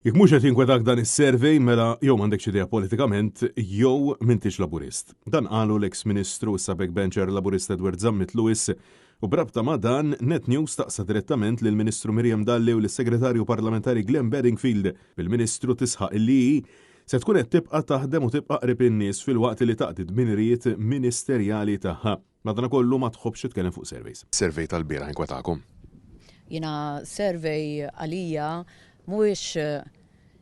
Jekk mhux qed jinkwetak dan is-survey mela jew m'għandekx idea politikament jew m'intix Laburist. Dan qalu l-eks Ministru issa backbencher Laburist Edward Zammit Lewis u brabta ma' dan Net News taqsa direttament lil Ministru Miriam Dalli u lis-Segretarju Parlamentari Glenn Bedingfield bil-Ministru tisħaq illi se tkun qed tibqa' taħdem u tibqa' qrib in-nies filwaqt li taqdi dmirijiet ministerjali tagħha. Madankollu ma tħobbx titkellem fuq surveys. Survey tal-bieraħ inkwetakom? Jiena survey għalija mhuwiex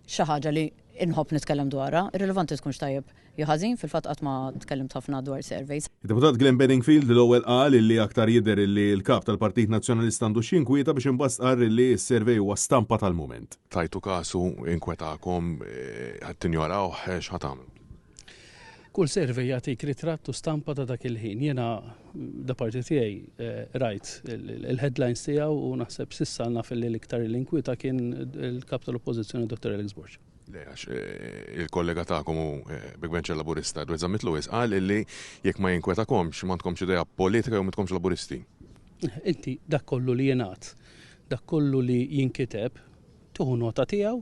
xi ħaġa li inħobb nitkellem dwarha, irrelevanti tkunx tajjeb jew ħażin fil-fatt qatt ma tkellimt ħafna dwar surveys. Il-Deputat Glenn Bedingfield l-ewwel qal li aktar jidher li l-kap tal-Partit Nazzjonalista għandu xi inkwieta biex imbagħad qar li s-survey huwa stampa tal-mument. Tajtu kasu inkwetakom qed tinjoraw x'ħad tagħmlu? Kull survey jagħtik ritratt u stampa ta' dak il-ħin. Jiena da parti tiegħi rajt il-headlines tiegħu u naħseb s'issa naf li l-iktar l-inkwieta kien il-kap tal-Oppożizzjoni Dr. Alex Borg. Lejax, il-kollega tagħkom u backbencher Laburista Edward Zammit Lewis qal illi jekk ma jinkwetakomx m'għandkomx idea politika jew m'intkomx Laburisti. Inti dak kollu li jingħad, dak kollu li jinkiteb, tieħu nota tiegħu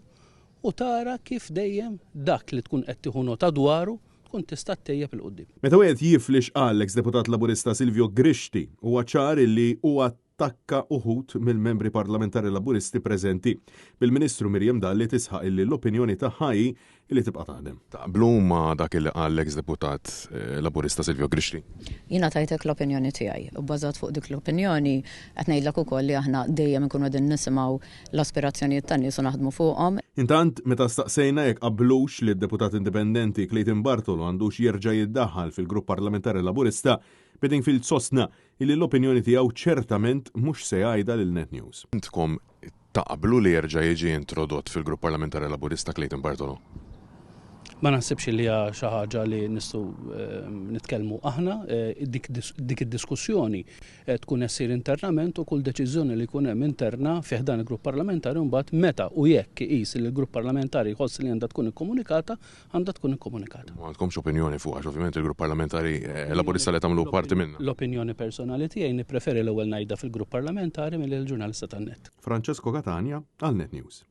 u tara kif dejjem dak li tkun qed tieħu nota dwaru tkun tista' tejjeb il qudiem. Meta wieħed jiflix qal l-eks-deputat Laburista Silvio Grixti huwa ċar illi huwa attakka uħud mill-membri parlamentari Laburisti preżenti. Bil-Ministru Miriam Dalli tisħaq illi l-opinjoni tagħha hi li tibqa' taħdem. Taqblu ma dak il qal l-eks-deputat Laburista Silvio Grixti? Jiena tajtek l-opinjoni tiegħi u bbażat fuq dik l-opinjoni qed ngħidlek ukoll li aħna dejjem inkunu qegħdin nisimgħu l-aspirazzjonijiet tan-nies u naħdmu fuqhom. Intant meta staqsejna jekk qablux li d-deputat indipendenti Clayton Bartolo għandux jerġa' jiddaħħal fil-grupp parlamentari Laburista, Bedingfield sostna illi l-opinjoni tiegħu ċertament mhux se jgħidha lil Net News. Intkom taqblu li jerġa' jiġi introdott fil-grupp parlamentari Laburista Clayton Bartolo? Ma naħsibx li hija xi ħaġa li nistgħu nitkellmu aħna, dik id-diskussjoni tkun issir internament u kull deċiżjoni li jkun hemm interna fih dan il-grupp parlamentari mbagħad meta u jekk iqis li l-grupp parlamentari jħoss li għandha tkun ikkomunikata, għandha tkun ikkomunikata. Ma għandkomx opinjoni fuq għax ovvjament il-grupp parlamentari Laburista li tagħmlu parti minnha. L-opinjoni personali tiegħi nippreferi l-ewwel ngħidha fil-grupp parlamentari milli l-ġurnalista tan-net. Francesco Catania għal Net News.